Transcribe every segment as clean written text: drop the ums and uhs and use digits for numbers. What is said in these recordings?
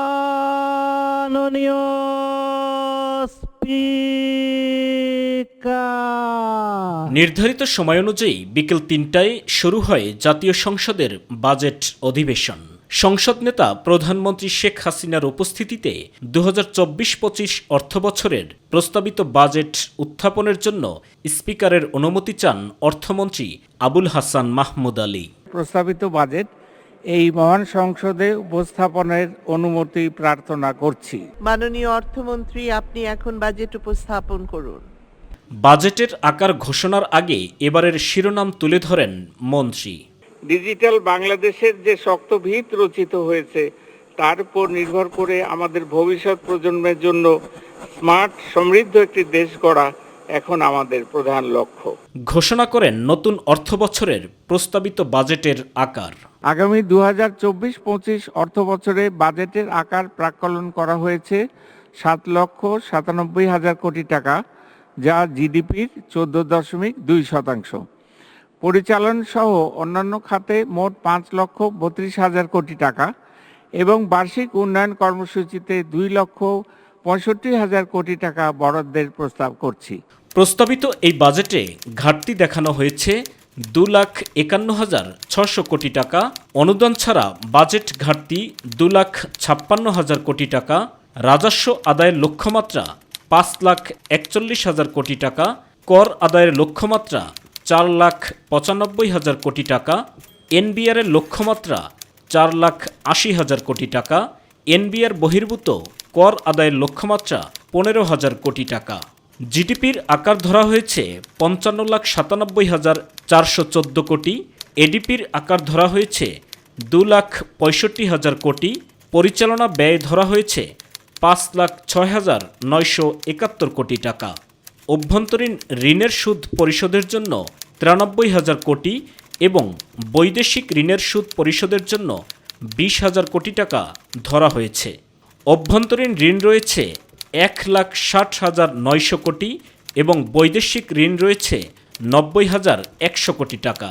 মাননীয় স্পিকার, নির্ধারিত সময় অনুযায়ী বিকেল ৩টায় শুরু হয় জাতীয় সংসদের বাজেট অধিবেশন। সংসদ নেতা প্রধানমন্ত্রী শেখ হাসিনার উপস্থিতিতে ২০২৪-২৫ অর্থবছরের প্রস্তাবিত বাজেট উত্থাপনের জন্য স্পিকারের অনুমতি চান অর্থমন্ত্রী আবুল হাসান মাহমুদ আলী। প্রস্তাবিত বাজেট এই মহান সংসদে উপস্থাপনের অনুমতি প্রার্থনা করছি। মাননীয় অর্থমন্ত্রী, আপনি এখন বাজেট উপস্থাপন করুন। বাজেটের আকার ঘোষণার আগে এবারের শিরোনাম তুলে ধরেন মন্ত্রী। ডিজিটাল বাংলাদেশের যে শক্ত ভিত রচিত হয়েছে তার উপর নির্ভর করে আমাদের ভবিষ্যৎ প্রজন্মের জন্য স্মার্ট সমৃদ্ধ একটি দেশ গড়া এখন আমাদের প্রধান লক্ষ্য। ঘোষণা করেন নতুন অর্থবছরের প্রস্তাবিত বাজেটের আকার। আগামী ২০২৪-২৫ অর্থবছরে বাজেটের আকার প্রাক্কলন করা হয়েছে ৭,৯৭,০০০ কোটি টাকা, যা জিডিপির ১৪.২%। পরিচালন সহ অন্যান্য খাতে মোট ৫,৩২,০০০ কোটি টাকা এবং বার্ষিক উন্নয়ন কর্মসূচিতে ২,৬৫,০০০ কোটি টাকা বরাদ্দের প্রস্তাব করছি। প্রস্তাবিত এই বাজেটে ঘাটতি দেখানো হয়েছে ২,৫১,৬০০ কোটি টাকা, অনুদান ছাড়া বাজেট ঘাটতি ২,৫৬,০০০ কোটি টাকা, রাজস্ব আদায়ের লক্ষ্যমাত্রা ৫,৪১,০০০ কোটি টাকা, কর আদায়ের লক্ষ্যমাত্রা ৪,৯৫,০০০ কোটি টাকা, এনবিআর এর লক্ষ্যমাত্রা ৪,৮০,০০০ কোটি টাকা, এনবিআর বহির্ভূত কর আদায়ের লক্ষ্যমাত্রা ১৫,০০০ কোটি টাকা। জিডিপির আকার ধরা হয়েছে ৫৫,৯৭,৪১৪ কোটি, এডিপির আকার ধরা হয়েছে ২,৬৫,০০০ কোটি, পরিচালনা ব্যয় ধরা হয়েছে ৫,০৬,৯৭১ কোটি টাকা। অভ্যন্তরীণ ঋণের সুদ পরিশোধের জন্য ৯৩,০০০ কোটি এবং বৈদেশিক ঋণের সুদ পরিশোধের জন্য ২০,০০০ কোটি টাকা ধরা হয়েছে। অভ্যন্তরীণ ঋণ রয়েছে ১,৬০,৯০০ কোটি এবং বৈদেশিক ঋণ রয়েছে ৯০,১০০ কোটি টাকা।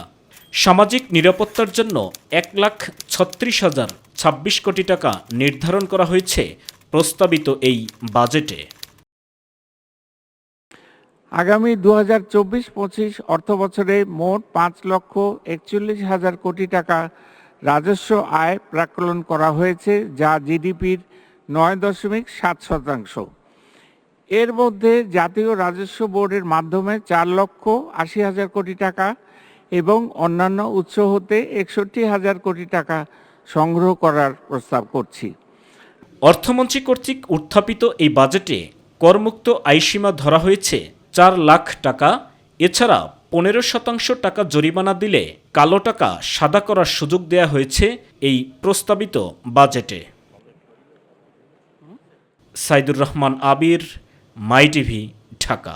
সামাজিক নিরাপত্তার জন্য ১,৩৬,০২৬ কোটি টাকা নির্ধারণ করা হয়েছে প্রস্তাবিত এই বাজেটে। আগামী ২০২৪-২৫ অর্থবছরে মোট ৫,৪১,০০০ কোটি টাকা রাজস্ব আয় প্রাক্কলন করা হয়েছে, যা জিডিপির ৯.৭%। এর মধ্যে জাতীয় রাজস্ব বোর্ডের মাধ্যমে ৪,৮০,০০০ কোটি টাকা এবং অন্যান্য উৎস হতে ৬১,০০০ কোটি টাকা সংগ্রহ করার প্রস্তাব করছি। অর্থমন্ত্রী কর্তৃক উত্থাপিত এই বাজেটে করমুক্ত আয়সীমা ধরা হয়েছে ৪ লাখ টাকা। এছাড়া ১৫% টাকা জরিমানা দিলে কালো টাকা সাদা করার সুযোগ দেয়া হয়েছে এই প্রস্তাবিত বাজেটে। সাইদুর রহমান আবির, মাই টিভি, ঢাকা।